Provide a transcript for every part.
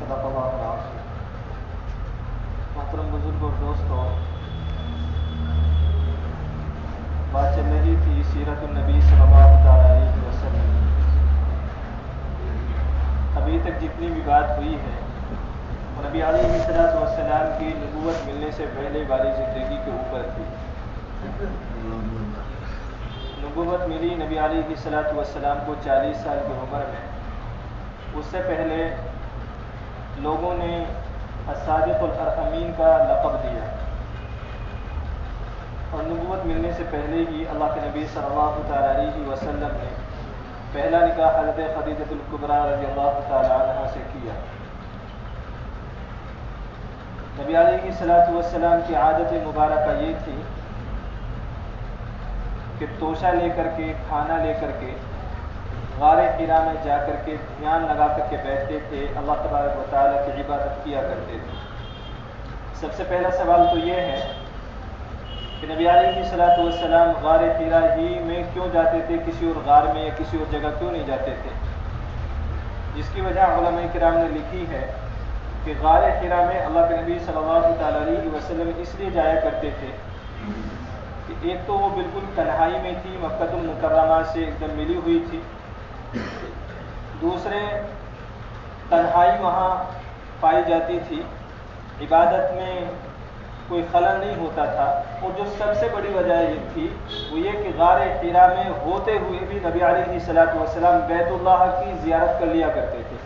صدق اللہ العظیم۔ محترم بزرگ اور دوستوں، بات چل رہی تھی سیرت النبی صلی اللہ علیہ وسلم۔ ابھی تک جتنی بھی بات ہوئی ہے وہ نبی علیہ السلام کی نبوت ملنے سے پہلے والی زندگی کے اوپر تھی۔ نبوت ملی نبی علیہ السلام کو 40 سال کی عمر میں۔ اس سے پہلے لوگوں نے الصادق الامین کا لقب دیا، اور نبوت ملنے سے پہلے ہی اللہ کے نبی صلی اللہ علیہ وسلم نے پہلا نکاح حضرت خدیجہ الکبریٰ رضی اللہ تعالی عنہا سے کیا۔ نبی علیہ السلام کی عادت مبارکہ یہ تھی کہ توشہ لے کر کے، کھانا لے کر کے غار حرا میں جا کر کے دھیان لگا کر کے بیٹھتے تھے، اللہ تبارک و تعالیٰ کی عبادت کیا کرتے تھے۔ سب سے پہلا سوال تو یہ ہے کہ نبی علیہ السلام غار حرا ہی میں کیوں جاتے تھے، کسی اور غار میں یا کسی اور جگہ کیوں نہیں جاتے تھے؟ جس کی وجہ علماء کرام نے لکھی ہے کہ غار حرا میں اللہ کے نبی صلی اللہ علیہ وسلم اس لیے جایا کرتے تھے کہ ایک تو وہ بالکل تنہائی میں تھی، مکہ المکرمہ سے ایک دم ملی ہوئی تھی، دوسرے تنہائی وہاں پائی جاتی تھی، عبادت میں کوئی خلل نہیں ہوتا تھا، اور جو سب سے بڑی وجہ یہ تھی وہ یہ کہ غار حرا میں ہوتے ہوئے بھی نبی علیہ السلام بیت اللہ کی زیارت کر لیا کرتے تھے،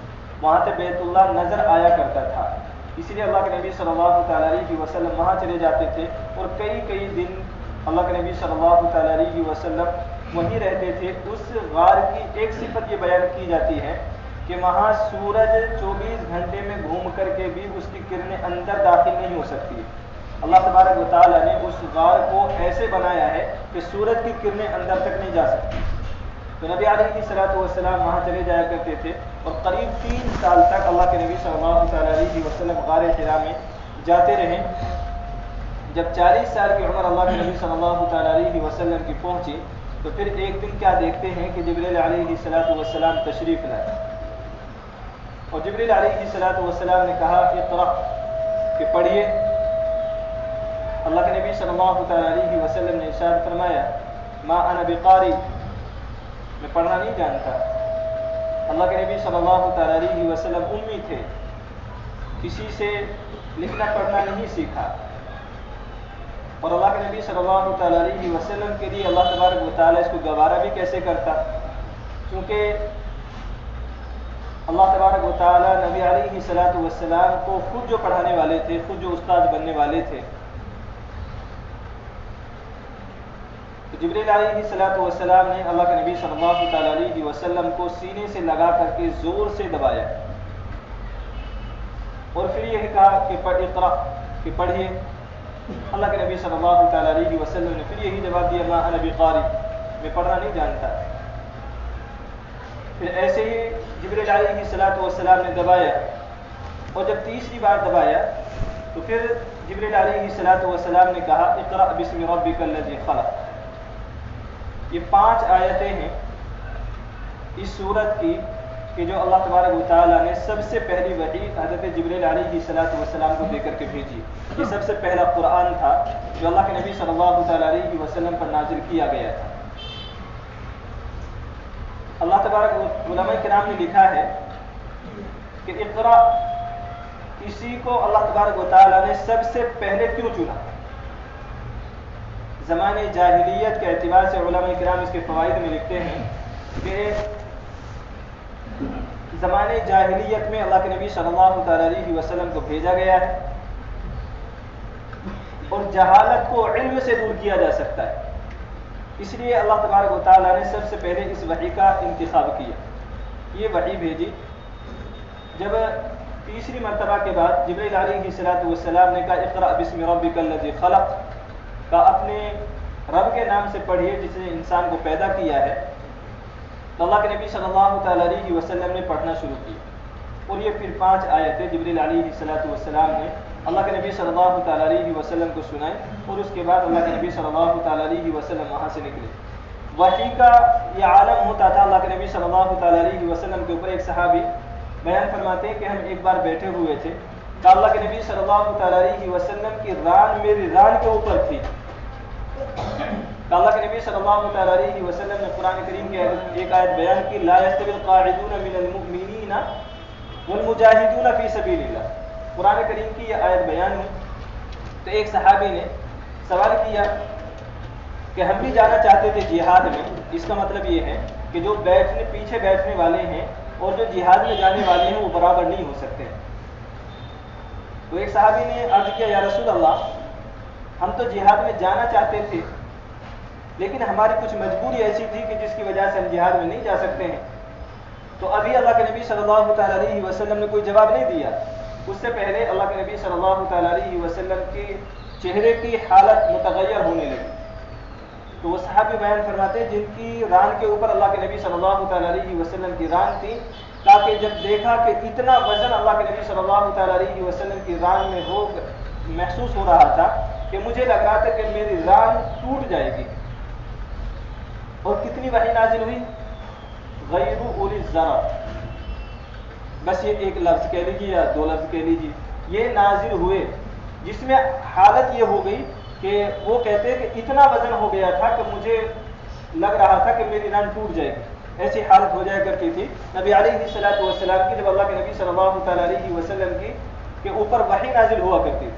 وہاں سے بیت اللہ نظر آیا کرتا تھا، اس لیے اللہ کے نبی صلی اللہ علیہ وسلم وہاں چلے جاتے تھے، اور کئی دن اللہ کے نبی صلی اللہ علیہ وسلم وہیں رہتے تھے۔ اس غار کی ایک صفت یہ بیان کی جاتی ہے کہ وہاں سورج 24 گھنٹے میں گھوم کر کے بھی اس کی کرنیں اندر داخل نہیں ہو سکتی۔ اللہ تبارک و تعالیٰ نے اس غار کو ایسے بنایا ہے کہ سورج کی کرنیں اندر تک نہیں جا سکتی۔ تو نبی علیہ السلام وہاں چلے جایا کرتے تھے، اور قریب 3 سال تک اللہ کے نبی صلی اللہ علیہ وسلم غار حرا میں جاتے رہے۔ جب 40 سال کی عمر اللہ کے نبی صلی اللہ علیہ وسلم کی پہنچی تو پھر ایک دن کیا دیکھتے ہیں کہ جبریل علیہ السلام تشریف لائے، اور جبریل علیہ السلام نے کہا اقرأ، کہ پڑھیے۔ اللہ کے نبی صلی اللہ علیہ وسلم نے ارشاد فرمایا ما انا بقاری، میں پڑھنا نہیں جانتا۔ اللہ کے نبی صلی اللہ علیہ وسلم امی تھے، کسی سے لکھنا پڑھنا نہیں سیکھا، اور اللہ کے نبی صلی اللہ علیہ وسلم کے لیے اللہ تبارک و تعالیٰ اس کو گوارا بھی کیسے کرتا، کیونکہ اللہ تبارک و تعالیٰ نبی علیہ السلام کو خود جو پڑھانے والے تھے، خود جو استاد بننے والے تھے، تو جبریل علیہ السلام نے اللہ کے نبی صلی اللہ علیہ وسلم کو سینے سے لگا کر کے زور سے دبایا، اور پھر یہ کہا کہ اقرأ، کہ پڑھیے۔ اللہ کے نبی صلی اللہ علیہ وسلم نے پھر یہی جواب دیا ما انا بقاری، میں پڑھنا نہیں جانتا۔ پھر ایسے ہی جبریل علیہ السلام نے دبایا، اور جب تیسری بار دبایا تو پھر جبریل علیہ السلام نے کہا اقرأ بسم ربک الذی خلق۔ یہ 5 آیتیں ہیں اس سورت کی کہ جو اللہ تبارک و تعالیٰ نے سب سے پہلی وحی حضرت جبریل علیہ السلام کو دے کر کے بھیجی۔ یہ سب سے پہلا قرآن تھا جو اللہ کے نبی صلی اللہ علیہ وسلم پر نازل کیا گیا تھا۔ اللہ تبارک علماء کرام نے لکھا ہے کہ اقرأ اسی کو اللہ تبارک و تعالیٰ نے سب سے پہلے کیوں چنا؟ زمانے جاہلیت کے اعتبار سے علماء کرام اس کے فوائد میں لکھتے ہیں کہ زمانے جاہلیت میں اللہ کے نبی صلی اللہ علیہ وسلم کو بھیجا گیا ہے، اور جہالت کو علم سے دور کیا جا سکتا ہے، اس لیے اللہ تبارک و تعالیٰ نے سب سے پہلے اس وحی کا انتخاب کیا، یہ وحی بھیجی۔ جب تیسری مرتبہ کے بعد جبریل علیہ السلام نے کہا اقرأ بسم ربک الذی خلق، کا اپنے رب کے نام سے پڑھیے جس نے انسان کو پیدا کیا ہے، تو اللہ کے نبی صلی اللہ علیہ وسلم نے پڑھنا شروع کی، اور یہ پھر 5 آیتیں جبریل علیہ السلام نے اللہ کے نبی صلی اللہ علیہ وسلم کو سنائی، اور اس کے بعد اللہ کے نبی صلی اللہ علیہ وسلم وہاں سے نکلے۔ وحی کا یہ عالم ہوتا تھا اللہ کے نبی صلی اللہ علیہ وسلم کے اوپر۔ ایک صحابی بیان فرماتے ہیں کہ ہم ایک بار بیٹھے ہوئے تھے تو اللہ کے نبی صلی اللہ تعالیٰ علیہ وسلم کی ران میری ران کے اوپر تھی. اللہ کے نبی صلی اللہ تعالیٰ علیہ وسلم نے قرآن کریم کی ایک آیت بیان کی لا یستوی القاعدون من المؤمنین والمجاہدون فی سبیل اللہ. قرآن کریم کی یہ آیت بیان ہوئی تو ایک صحابی نے سوال کیا کہ ہم بھی جانا چاہتے تھے جہاد میں. اس کا مطلب یہ ہے کہ جو پیچھے بیٹھنے والے ہیں اور جو جہاد میں جانے والے ہیں وہ برابر نہیں ہو سکتے. تو ایک صحابی نے عرض کیا یا رسول اللہ ہم تو جہاد میں جانا چاہتے تھے لیکن ہماری کچھ مجبوری ایسی تھی کہ جس کی وجہ سے ہم جہاد میں نہیں جا سکتے ہیں. تو ابھی اللہ کے نبی صلی اللہ تعالیٰ علیہ وسلم نے کوئی جواب نہیں دیا. اس سے پہلے اللہ کے نبی صلی اللہ تعالیٰ علیہ وسلم کے چہرے کی حالت متغیر ہونے لگی. تو وہ صحابی بیان فرماتے جن کی ران کے اوپر اللہ کے نبی صلی اللہ تعالیٰ علیہ وسلم کی ران تھی تاکہ جب دیکھا کہ اتنا وزن اللہ کے نبی صلی اللہ تعالیٰ علیہ وسلم کی ران میں محسوس ہو رہا تھا کہ مجھے لگ رہا تھا کہ میری ران ٹوٹ جائے گی. اور کتنی وحی نازل ہوئی غیر اولی الضرر. بس یہ ایک لفظ کہہ لیجیے یا دو لفظ کہہ لیجیے یہ نازل ہوئے جس میں حالت یہ ہو گئی کہ وہ کہتے کہ اتنا وزن ہو گیا تھا کہ مجھے لگ رہا تھا کہ میری ران ٹوٹ جائے گی. ایسی حالت ہو جایا کرتی تھی نبی علیہ الصلوۃ والسلام کی جب اللہ کے نبی صلی اللہ تعالیٰ علیہ وسلم کی کے اوپر وحی نازل ہوا کرتی تھی.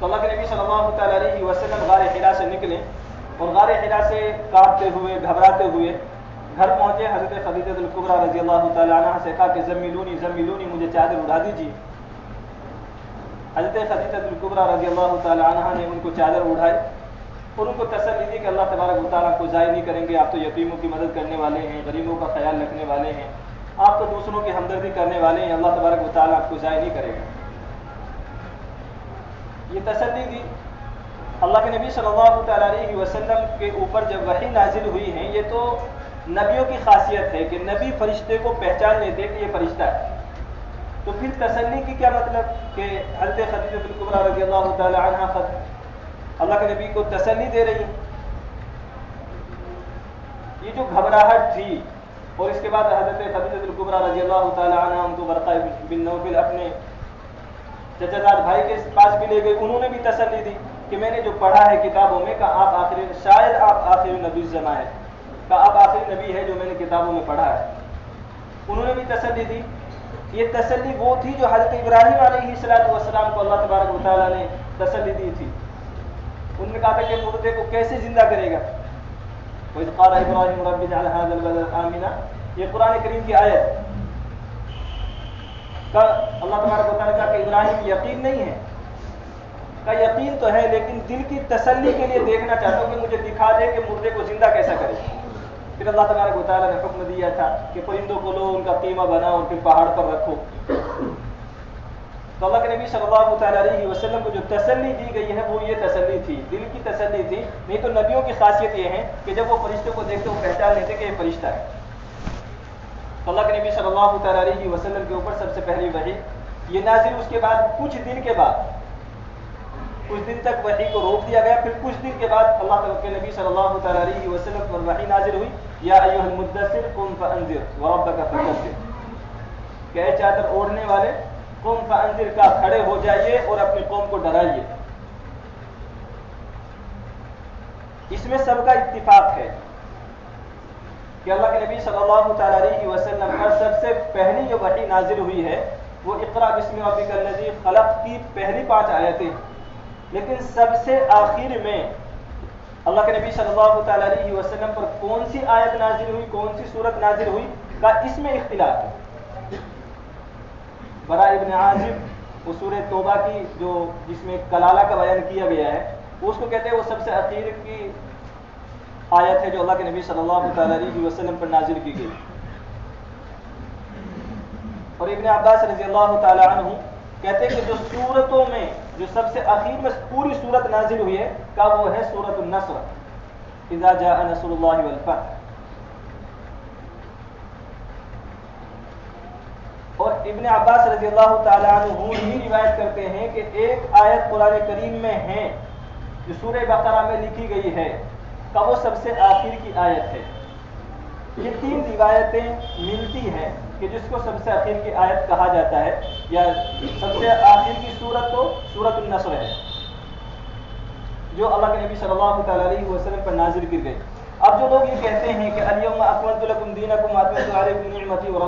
تو اللہ کے نبی صلی اللہ تعالیٰ علیہ وسلم غار حرا سے نکلے اور غار حرا سے کانپتے ہوئے گھبراتے ہوئے گھر پہنچے. حضرت خدیجہ الکبریٰ رضی اللہ تعالیٰ عنہ سے کہا کہ زمیلونی مجھے چادر اڑا دیجیے. حضرت خدیجہ الکبریٰ رضی اللہ تعالیٰ عنہ نے ان کو چادر اڑائی اور ان کو تسلی دی کہ اللہ تبارک و تعالیٰ کو ضائع نہیں کریں گے. آپ تو یتیموں کی مدد کرنے والے ہیں, غریبوں کا خیال رکھنے والے ہیں, آپ تو دوسروں کی ہمدردی کرنے والے ہیں, اللہ تبارک و تعالیٰ آپ کو ضائع نہیں کرے گا. یہ تسلی دی. اللہ کے نبی صلی اللہ تعالیٰ علیہ وسلم کے اوپر جب وحی نازل ہوئی ہے یہ تو نبیوں کی خاصیت ہے کہ نبی فرشتے کو پہچان لیتے کہ یہ فرشتہ ہے. تو پھر تسلی کی کیا مطلب کہ حضرت خدیجہ الکبریٰ رضی اللہ تعالیٰ عنہ اللہ کے نبی کو تسلی دے رہی. یہ جو گھبراہٹ تھی اور اس کے بعد حضرت خدیجہ الکبریٰ رضی اللہ تعالیٰ عنہ ان کو ورقہ بن نوفل اپنے چچا زاد بھائی کے پاس بھی لے گئے. انہوں نے بھی تسلی دی کہ میں نے جو پڑھا ہے کتابوں میں کہ آپ شاید آپ آخری نبی الزماں ہے, کہ آپ آخری نبی ہے جو میں نے کتابوں میں پڑھا ہے. انہوں نے بھی تسلی دی. یہ تسلی وہ تھی جو حضرت ابراہیم علیہ السلام کو اللہ تبارک و تعالیٰ نے تسلی دی تھی. انہوں نے کہا تھا کہ مردے کو کیسے زندہ کرے گا. وَإِذْ قَالَ إِبْرَاهِيمُ رَبِّ اجْعَلْ هَٰذَا الْبَلَدَ آمِنًا. یہ قرآن کریم کی آیت کا اللہ تبارک و تعالیٰ کا کہ ابراہیم یقین نہیں ہے, کا یقین تو ہے لیکن دل کی تسلی کے لیے دیکھنا چاہتا ہوں کہ مجھے دکھا دے کہ مردے کو زندہ کیسا کرے. پھر اللہ تبارک و تعالیٰ نے حکم دیا تھا کہ پرندوں کو لو, ان کا قیمہ بناؤ اور پھر پہاڑ پر رکھو. تو اللہ کے نبی صلی اللہ تعالیٰ علیہ وسلم کو جو تسلی دی گئی ہے وہ یہ تسلی تھی, دل کی تسلی تھی. نہیں تو نبیوں کی خاصیت یہ ہے کہ جب وہ فرشتے کو دیکھتے وہ پہچان لیتے کہ یہ فرشتہ ہے. تو اللہ کے نبی صلی اللہ تعالیٰ علیہ وسلم کے اوپر سب سے پہلی وحی یہ نازل. اس کے بعد کچھ دن کے بعد کچھ دن تک وحی کو روک دیا گیا. پھر کچھ دن کے بعد اللہ تعالیٰ کے نبی صلی اللہ تعالیٰ علیہ وسلم پر وحی نازل ہوئی یا ایھا المدثر قم فانذر وربک فکبر, کہ اے چادر اوڑھنے والے قم فانذر کا کھڑے ہو جائیے اور اپنی قوم کو ڈرائیے. اس میں سب کا اتفاق ہے کہ اللہ کے نبی صلی اللہ تعالیٰ علیہ وسلم پر سب سے پہلی جو وحی نازل ہوئی ہے وہ اقرا بسم ربک الذی خلق کی پہلی 5 آیتیں. لیکن سب سے آخر میں اللہ کے نبی صلی اللہ تعالیٰ علیہ وسلم پر کون سی آیت نازل ہوئی, کون سی صورت نازل ہوئی کا اس میں اختلاف ہے. برا ابن عازب وہ سورہ توبہ کی جو جس میں کلالہ کا بیان کیا گیا ہے وہ اس کو کہتے ہیں وہ سب سے اخیر کی آیت ہے جو اللہ کے نبی صلی اللہ تعالیٰ علیہ وسلم پر نازل کی گئی. اور ابن عباس رضی اللہ تعالیٰ عنہ کہتے ہیں کہ جو سورتوں میں جو سب سے اخیر میں پوری سورت نازل ہوئی ہے کا وہ ہے سورۃ النصر اذا جاء نصر اللہ والفتح. اور ابن عباس رضی اللہ تعالیٰ عنہ یہ روایت کرتے ہیں کہ ایک آیت قرآن کریم میں ہے جو سورہ بقرہ میں لکھی گئی ہے کا وہ سب سے آخر کی آیت ہے. یہ تین روایتیں ملتی ہیں کہ جس کو سب سے آخر کی آیت کہا جاتا ہے یا سب سے آخر کی سورت تو سورت النصر ہے جو اللہ کے نبی صلی اللہ تعالیٰ علیہ وسلم پر نازل کی گئی. اب جو لوگ یہ کہتے ہیں کہ الیوم اکملت لکم دینکم واتممت علیکم نعمتی